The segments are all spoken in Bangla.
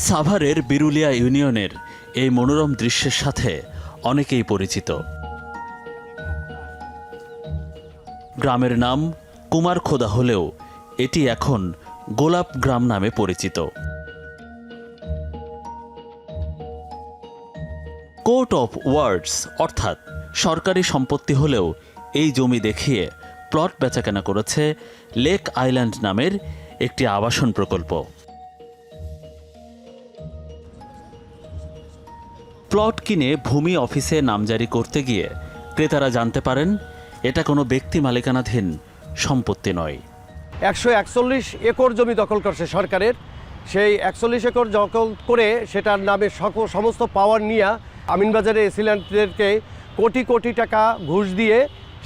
সাভারের বিরুলিয়া ইউনিয়নের এই মনোরম দৃশ্যের সাথে অনেকেই পরিচিত। গ্রামের নাম কুমারখোদা হলেও এটি এখন গোলাপ গ্রাম নামে পরিচিত। কোর্ট অফ ওয়ার্ডস অর্থাৎ সরকারি সম্পত্তি হলেও এই জমি দেখিয়ে প্লট বেচাকেনা করেছে লেক আইল্যান্ড নামের একটি আবাসন প্রকল্প। প্লট কিনে ভূমি অফিসে নামজারি করতে গিয়ে ক্রেতারা জানতে পারেন এটা কোনো ব্যক্তি মালিকানাধীন সম্পত্তি নয়। 141 একর জমি দখল করছে সরকারের। সেই 41 একর দখল করে সেটার নামে সমস্ত পাওয়ার নিয়ে আমিনবাজারে এসিল্যান্ডদেরকে কোটি কোটি টাকা ঘুষ দিয়ে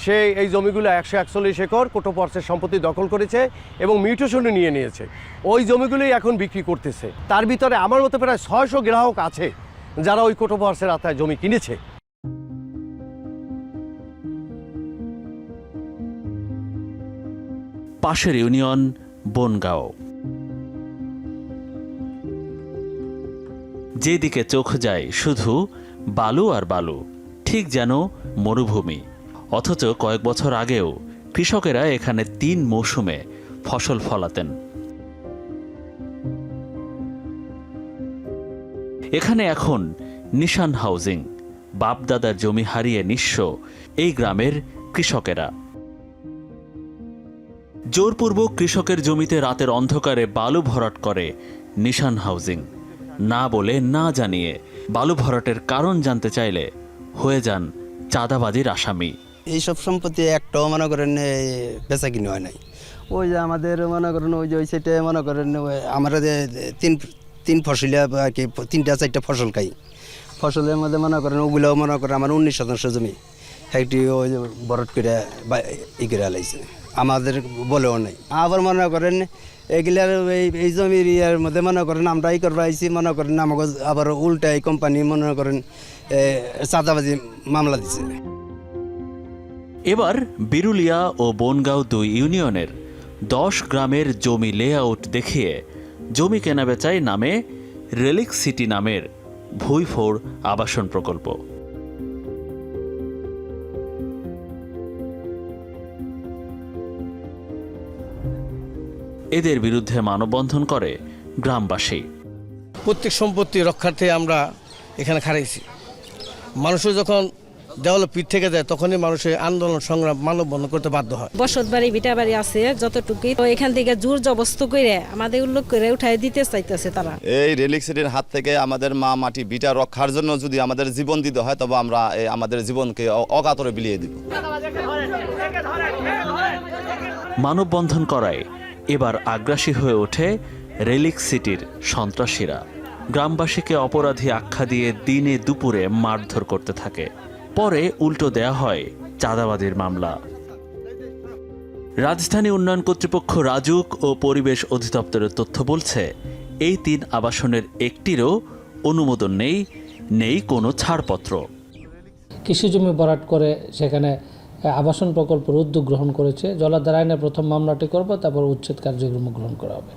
সে এই জমিগুলো 141 একর কোটোপর্সের সম্পত্তি দখল করেছে এবং মিউটেশনও নিয়ে নিয়েছে। ওই জমিগুলোই এখন বিক্রি করতেছে। তার ভিতরে আমার মতে প্রায় 600 গ্রাহক আছে যারা ওই কোটোপর্সের আওতায় জমি কিনেছে। পাশের ইউনিয়ন বনগাঁও। যেদিকে চোখ যায় শুধু বালু আর বালু, ঠিক যেন মরুভূমি। অথচ কয়েক বছর আগেও কৃষকেরা এখানে 3 মৌসুমে ফসল ফলাতেন। এখানে এখন নিশান হাউজিং। বাপদাদার জমি হারিয়ে নিঃস্ব এই গ্রামের কৃষকেরা। জোরপূর্বক কৃষকের জমিতে রাতের অন্ধকারে বালু ভরাট করে নিশান হাউজিং। না বলে না জানিয়ে বালু ভরাটের কারণ জানতে চাইলে হয়ে যান চাঁদাবাজির আসামি। এইসব সম্পত্তি একটাও মনে করেন বেচা কিনে হয় নাই। ওই যে আমাদের মনে করেন ওই যে ওই সাইডে মনে করেন আমরা যে তিন ফসলিয়া আর কি 3-4টা ফসল খাই। ফসলের মধ্যে মনে করেন ওগুলোও মনে করেন আমার 19% জমি একটি ওই বরট করে ই করে আলাইছে, আমাদের বলেও নাই। আবার মনে করেন এগুলার এই জমির ইয়ার মধ্যে মনে করেন আমরা ই করবো আইসি, মনে করেন আমাকে আবার উল্টা এই কোম্পানি মনে করেন চাঁদাবাজি মামলা দিছে। এবার বিরুলিয়া ও বনগাঁও 2 ইউনিয়নের 10 গ্রামের জমি লেআউট দেখিয়ে জমি কেনাবেচায় নামে রেলিক সিটি নামের ভুঁইফোড় আবাসন প্রকল্প। এদের বিরুদ্ধে মানববন্ধন করে গ্রামবাসী। প্রত্যেক সম্পত্তি রক্ষার্থে আমরা এখানে খাড়াইছি। মানুষের যখন দেওয়ালে পিঠ থেকে যায় তখনই মানুষের আন্দোলন সংগ্রাম মানববন্ধন করতে বাধ্য হয়। বসত বাড়ি ভিটা বাড়ি আছে যতটুকুই, তো এখান থেকে জোর জবস্ত করে আমাদের উল্লেখ করে উঠাই দিতে চাইতেছে তারা। এই রেলিক সিটির হাত থেকে আমাদের মা মাটি ভিটা রক্ষার জন্য যদি আমাদের জীবন দিতে হয় তবে আমরা আমাদের জীবনকে অকাতরে বিলিয়ে দিব। মানববন্ধন করায় এবার আগ্রাসী হয়ে ওঠে রেলিক সিটির সন্ত্রাসীরা। গ্রামবাসীকে অপরাধী আখ্যা দিয়ে দিনে দুপুরে মারধর করতে থাকে। পরে উল্টো দেয়া হয় চাঁদাবাজির মামলা। রাজধানী উন্নয়ন কর্তৃপক্ষ রাজুক ও পরিবেশ অধিদপ্তরের তথ্য বলছে এই 3 আবাসনের একটিরও অনুমোদন নেই কোনো ছাড়পত্র। কৃষি জমি ভরাট করে সেখানে আবাসন প্রকল্পের উদ্যোগ গ্রহণ করেছে। জলাধার আইনে প্রথম মামলাটি করব, তারপর উচ্ছেদ কার্যক্রম গ্রহণ করা হবে।